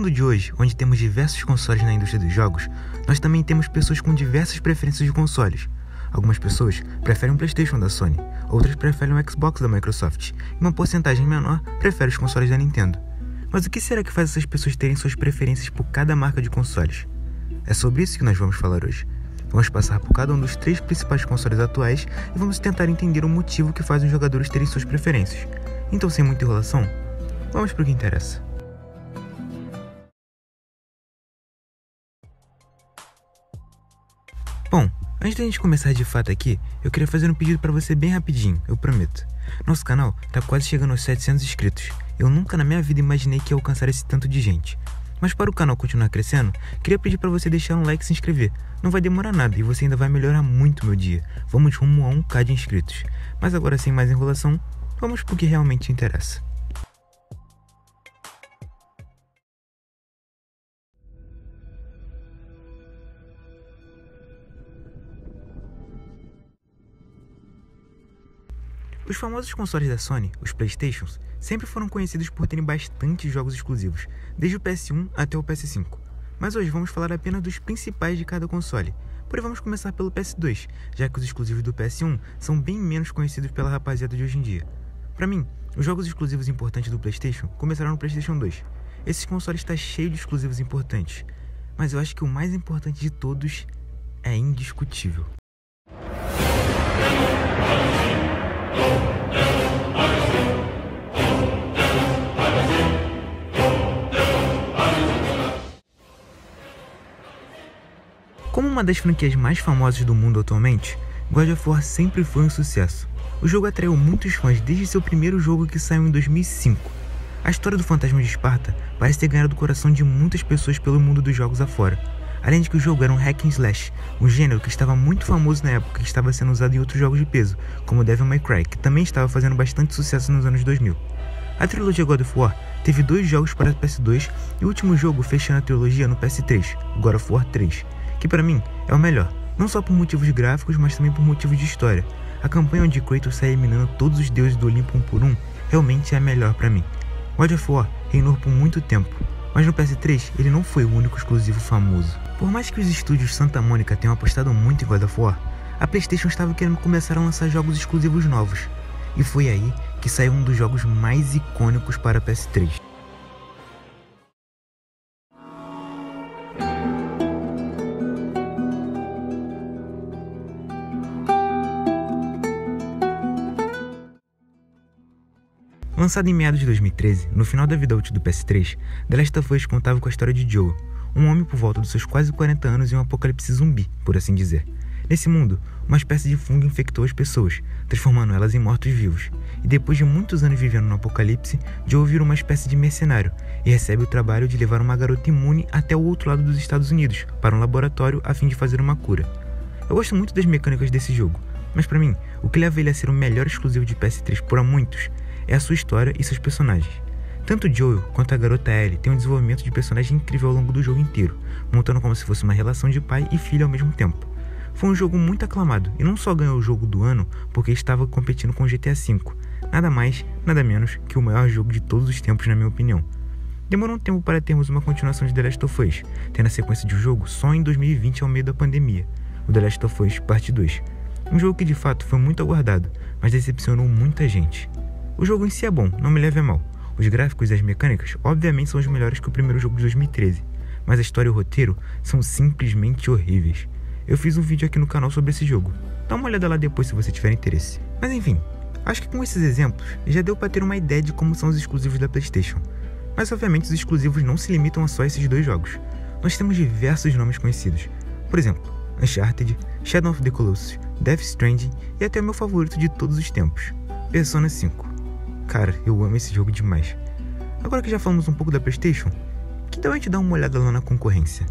mundo de hoje, onde temos diversos consoles na indústria dos jogos, nós também temos pessoas com diversas preferências de consoles. Algumas pessoas preferem o PlayStation da Sony, outras preferem o Xbox da Microsoft, e uma porcentagem menor prefere os consoles da Nintendo. Mas o que será que faz essas pessoas terem suas preferências por cada marca de consoles? É sobre isso que nós vamos falar hoje. Vamos passar por cada um dos 3 principais consoles atuais e vamos tentar entender o motivo que faz os jogadores terem suas preferências. Então, sem muita enrolação, vamos para o que interessa. Bom, antes da gente começar de fato aqui, eu queria fazer um pedido para você bem rapidinho, eu prometo. Nosso canal tá quase chegando aos 700 inscritos. Eu nunca na minha vida imaginei que ia alcançar esse tanto de gente. Mas para o canal continuar crescendo, queria pedir para você deixar um like e se inscrever. Não vai demorar nada e você ainda vai melhorar muito meu dia. Vamos rumo a 1k de inscritos. Mas agora, sem mais enrolação, vamos pro que realmente interessa. Os famosos consoles da Sony, os Playstations, sempre foram conhecidos por terem bastante jogos exclusivos, desde o PS1 até o PS5. Mas hoje vamos falar apenas dos principais de cada console. Porém vamos começar pelo PS2, já que os exclusivos do PS1 são bem menos conhecidos pela rapaziada de hoje em dia. Para mim, os jogos exclusivos importantes do PlayStation começaram no PlayStation 2. Esse console está cheio de exclusivos importantes, mas eu acho que o mais importante de todos é indiscutível. Como uma das franquias mais famosas do mundo atualmente, God of War sempre foi um sucesso. O jogo atraiu muitos fãs desde seu primeiro jogo que saiu em 2005. A história do Fantasma de Esparta parece ter ganhado o coração de muitas pessoas pelo mundo dos jogos afora. Além de que o jogo era um hack and slash, um gênero que estava muito famoso na época e que estava sendo usado em outros jogos de peso, como Devil May Cry, que também estava fazendo bastante sucesso nos anos 2000. A trilogia God of War teve 2 jogos para PS2 e o último jogo fechando a trilogia no PS3, God of War 3, que para mim é o melhor, não só por motivos gráficos, mas também por motivos de história. A campanha onde Kratos sai eliminando todos os deuses do Olimpo um por um realmente é a melhor para mim. God of War reinou por muito tempo, mas no PS3 ele não foi o único exclusivo famoso. Por mais que os estúdios Santa Mônica tenham apostado muito em God of War, a PlayStation estava querendo começar a lançar jogos exclusivos novos, e foi aí que saiu um dos jogos mais icônicos para a PS3. Lançado em meados de 2013, no final da vida útil do PS3, The Last of Us contava com a história de Joel, um homem por volta dos seus quase 40 anos em um apocalipse zumbi, por assim dizer. Nesse mundo, uma espécie de fungo infectou as pessoas, transformando elas em mortos-vivos, e depois de muitos anos vivendo no apocalipse, Joel vira uma espécie de mercenário e recebe o trabalho de levar uma garota imune até o outro lado dos Estados Unidos, para um laboratório a fim de fazer uma cura. Eu gosto muito das mecânicas desse jogo, mas para mim, o que leva ele a ser o melhor exclusivo de PS3 por muitos é a sua história e seus personagens. Tanto Joel quanto a garota Ellie têm um desenvolvimento de personagem incrível ao longo do jogo inteiro, montando como se fosse uma relação de pai e filho ao mesmo tempo. Foi um jogo muito aclamado e não só ganhou o jogo do ano porque estava competindo com GTA V, nada mais, nada menos que o maior jogo de todos os tempos na minha opinião. Demorou um tempo para termos uma continuação de The Last of Us, tendo a sequência de jogo só em 2020 ao meio da pandemia, o The Last of Us Parte 2. Um jogo que de fato foi muito aguardado, mas decepcionou muita gente. O jogo em si é bom, não me leve a mal. Os gráficos e as mecânicas obviamente são os melhores que o primeiro jogo de 2013, mas a história e o roteiro são simplesmente horríveis. Eu fiz um vídeo aqui no canal sobre esse jogo, dá uma olhada lá depois se você tiver interesse. Mas enfim, acho que com esses exemplos já deu para ter uma ideia de como são os exclusivos da PlayStation. Mas obviamente os exclusivos não se limitam a só esses 2 jogos. Nós temos diversos nomes conhecidos, por exemplo, Uncharted, Shadow of the Colossus, Death Stranding e até o meu favorito de todos os tempos, Persona 5. Cara, eu amo esse jogo demais. Agora que já falamos um pouco da PlayStation, que tal a gente dar uma olhada lá na concorrência?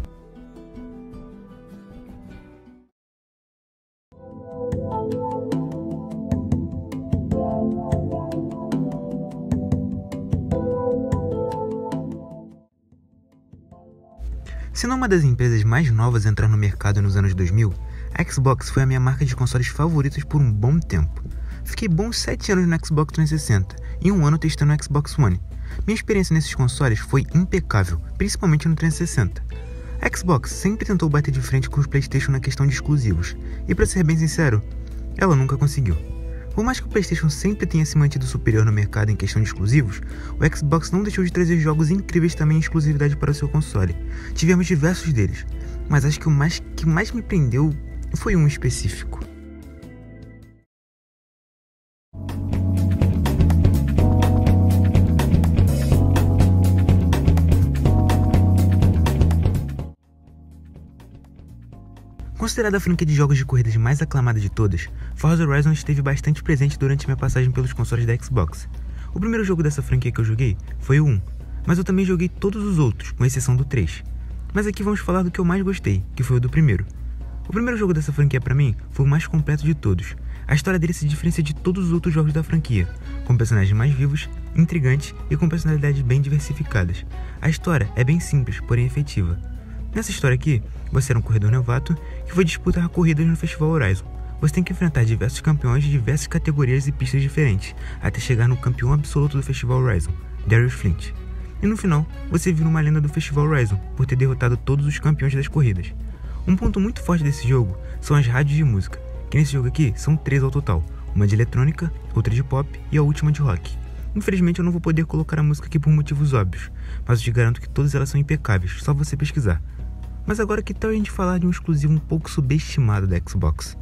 Sendo uma das empresas mais novas a entrar no mercado nos anos 2000, a Xbox foi a minha marca de consoles favoritas por um bom tempo. Fiquei bons 7 anos no Xbox 360 e 1 ano testando o Xbox One, Minha experiência nesses consoles foi impecável, principalmente no 360. A Xbox sempre tentou bater de frente com os PlayStation na questão de exclusivos, e pra ser bem sincero, ela nunca conseguiu. Por mais que o PlayStation sempre tenha se mantido superior no mercado em questão de exclusivos, o Xbox não deixou de trazer jogos incríveis também em exclusividade para o seu console. Tivemos diversos deles, mas acho que o que mais me prendeu foi um específico. Considerada a franquia de jogos de corridas mais aclamada de todas, Forza Horizon esteve bastante presente durante minha passagem pelos consoles da Xbox. O primeiro jogo dessa franquia que eu joguei foi o 1, mas eu também joguei todos os outros, com exceção do 3. Mas aqui vamos falar do que eu mais gostei, que foi o do primeiro. O primeiro jogo dessa franquia pra mim foi o mais completo de todos. A história dele se diferencia de todos os outros jogos da franquia, com personagens mais vivos, intrigantes e com personalidades bem diversificadas. A história é bem simples, porém efetiva. Nessa história aqui, você era um corredor novato que foi disputar corridas no Festival Horizon. Você tem que enfrentar diversos campeões de diversas categorias e pistas diferentes, até chegar no campeão absoluto do Festival Horizon, Darius Flint. E no final, você vira uma lenda do Festival Horizon, por ter derrotado todos os campeões das corridas. Um ponto muito forte desse jogo são as rádios de música, que nesse jogo aqui são 3 ao total, uma de eletrônica, outra de pop e a última de rock. Infelizmente eu não vou poder colocar a música aqui por motivos óbvios, mas eu te garanto que todas elas são impecáveis, só você pesquisar. Mas agora que tal a gente falar de um exclusivo um pouco subestimado da Xbox?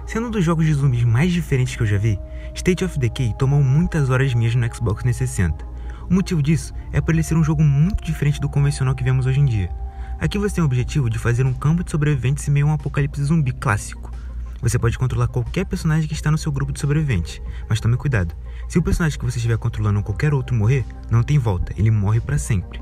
Sendo um dos jogos de zumbis mais diferentes que eu já vi, State of Decay tomou muitas horas minhas no Xbox 360. O motivo disso é por ele ser um jogo muito diferente do convencional que vemos hoje em dia. Aqui você tem o objetivo de fazer um campo de sobreviventes em meio a um apocalipse zumbi clássico. Você pode controlar qualquer personagem que está no seu grupo de sobreviventes, mas tome cuidado. Se o personagem que você estiver controlando ou qualquer outro morrer, não tem volta, ele morre para sempre.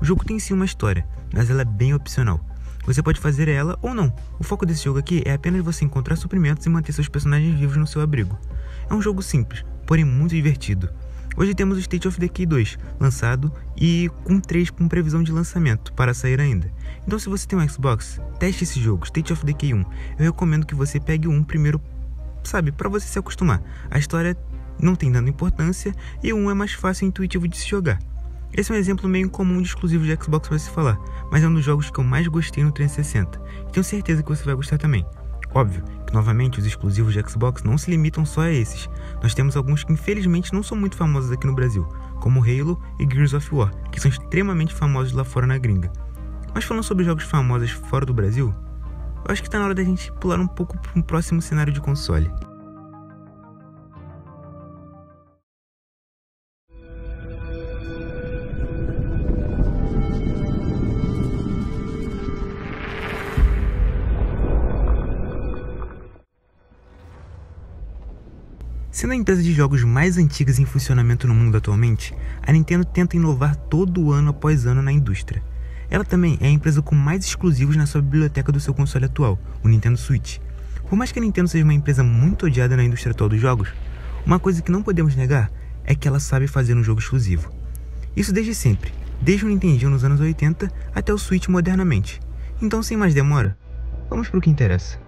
O jogo tem sim uma história, mas ela é bem opcional. Você pode fazer ela ou não. O foco desse jogo aqui é apenas você encontrar suprimentos e manter seus personagens vivos no seu abrigo. É um jogo simples, porém muito divertido. Hoje temos o State of Decay 2, lançado, e com 3 com previsão de lançamento, para sair ainda. Então se você tem um Xbox, teste esse jogo, State of Decay 1. Eu recomendo que você pegue o 1 primeiro, para você se acostumar. A história não tem dando importância e o 1 é mais fácil e intuitivo de se jogar. Esse é um exemplo meio incomum de exclusivo de Xbox para se falar, mas é um dos jogos que eu mais gostei no 360. E tenho certeza que você vai gostar também. Óbvio que, novamente, os exclusivos de Xbox não se limitam só a esses. Nós temos alguns que infelizmente não são muito famosos aqui no Brasil, como Halo e Gears of War, que são extremamente famosos lá fora na gringa. Mas falando sobre jogos famosos fora do Brasil, eu acho que está na hora da gente pular um pouco para um próximo cenário de console. Sendo a empresa de jogos mais antigas em funcionamento no mundo atualmente, a Nintendo tenta inovar todo ano após ano na indústria. Ela também é a empresa com mais exclusivos na sua biblioteca do seu console atual, o Nintendo Switch. Por mais que a Nintendo seja uma empresa muito odiada na indústria atual dos jogos, uma coisa que não podemos negar é que ela sabe fazer um jogo exclusivo. Isso desde sempre, desde o Nintendinho nos anos 80 até o Switch modernamente. Então sem mais demora, vamos para o que interessa.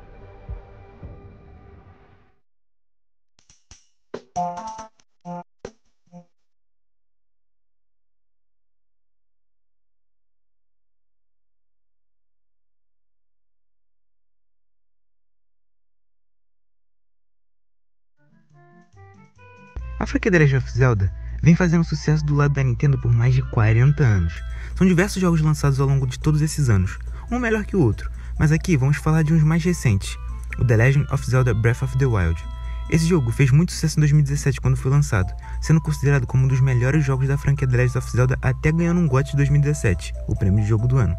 A franquia The Legend of Zelda vem fazendo sucesso do lado da Nintendo por mais de 40 anos. São diversos jogos lançados ao longo de todos esses anos, um melhor que o outro, mas aqui vamos falar de uns mais recentes, o The Legend of Zelda Breath of the Wild. Esse jogo fez muito sucesso em 2017 quando foi lançado, sendo considerado como um dos melhores jogos da franquia The Legend of Zelda até ganhando um GOTY de 2017, o prêmio de jogo do ano.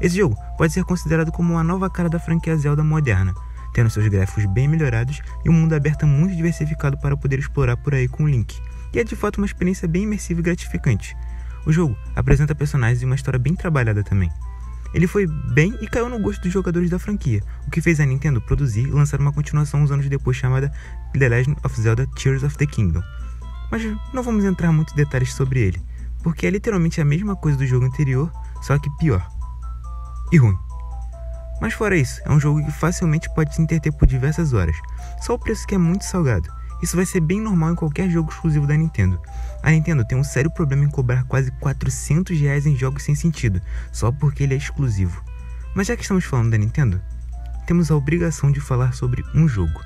Esse jogo pode ser considerado como uma nova cara da franquia Zelda moderna, tendo seus gráficos bem melhorados e um mundo aberto muito diversificado para poder explorar por aí com o Link, e é de fato uma experiência bem imersiva e gratificante. O jogo apresenta personagens e uma história bem trabalhada também. Ele foi bem e caiu no gosto dos jogadores da franquia, o que fez a Nintendo produzir e lançar uma continuação uns anos depois chamada The Legend of Zelda Tears of the Kingdom. Mas não vamos entrar muito em detalhes sobre ele. porque é literalmente a mesma coisa do jogo anterior, só que pior e ruim. Mas fora isso, é um jogo que facilmente pode se entreter por diversas horas, só o preço que é muito salgado. Isso vai ser bem normal em qualquer jogo exclusivo da Nintendo. A Nintendo tem um sério problema em cobrar quase R$400 em jogos sem sentido, só porque ele é exclusivo. Mas já que estamos falando da Nintendo, temos a obrigação de falar sobre um jogo.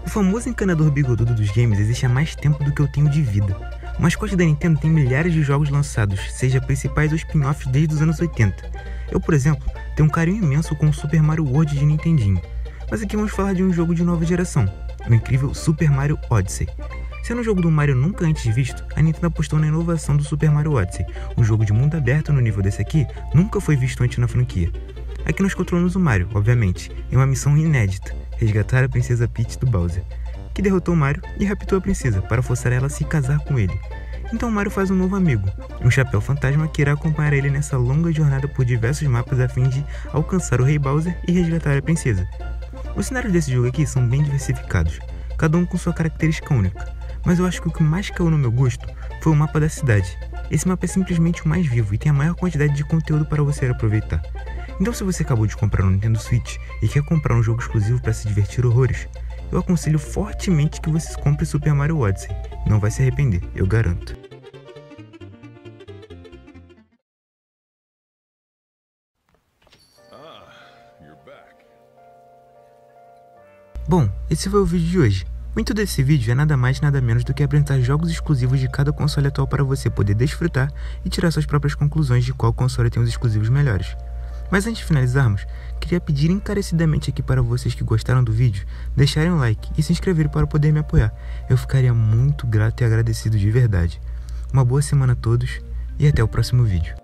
O famoso encanador bigodudo dos games existe há mais tempo do que eu tenho de vida. O mascote da Nintendo tem milhares de jogos lançados, seja principais ou spin-offs desde os anos 80. Eu, por exemplo, tenho um carinho imenso com o Super Mario World de Nintendinho. Mas aqui vamos falar de um jogo de nova geração, o incrível Super Mario Odyssey. Sendo um jogo do Mario nunca antes visto, a Nintendo apostou na inovação do Super Mario Odyssey. Um jogo de mundo aberto no nível desse aqui nunca foi visto antes na franquia. Aqui nós controlamos o Mario, obviamente, em uma missão inédita, resgatar a princesa Peach do Bowser, que derrotou Mario e raptou a princesa para forçar ela a se casar com ele. Então Mario faz um novo amigo, um chapéu fantasma que irá acompanhar ele nessa longa jornada por diversos mapas a fim de alcançar o Rei Bowser e resgatar a princesa. Os cenários desse jogo aqui são bem diversificados, cada um com sua característica única, mas eu acho que o que mais caiu no meu gosto foi o mapa da cidade. Esse mapa é simplesmente o mais vivo e tem a maior quantidade de conteúdo para você aproveitar. Então se você acabou de comprar um Nintendo Switch e quer comprar um jogo exclusivo para se divertir horrores, eu aconselho fortemente que você compre Super Mario Odyssey. Não vai se arrepender, eu garanto. Bom, esse foi o vídeo de hoje. O intuito desse vídeo é nada mais nada menos do que apresentar jogos exclusivos de cada console atual para você poder desfrutar e tirar suas próprias conclusões de qual console tem os exclusivos melhores. Mas antes de finalizarmos, queria pedir encarecidamente aqui para vocês que gostaram do vídeo, deixarem um like e se inscreverem para poder me apoiar. Eu ficaria muito grato e agradecido de verdade. Uma boa semana a todos e até o próximo vídeo.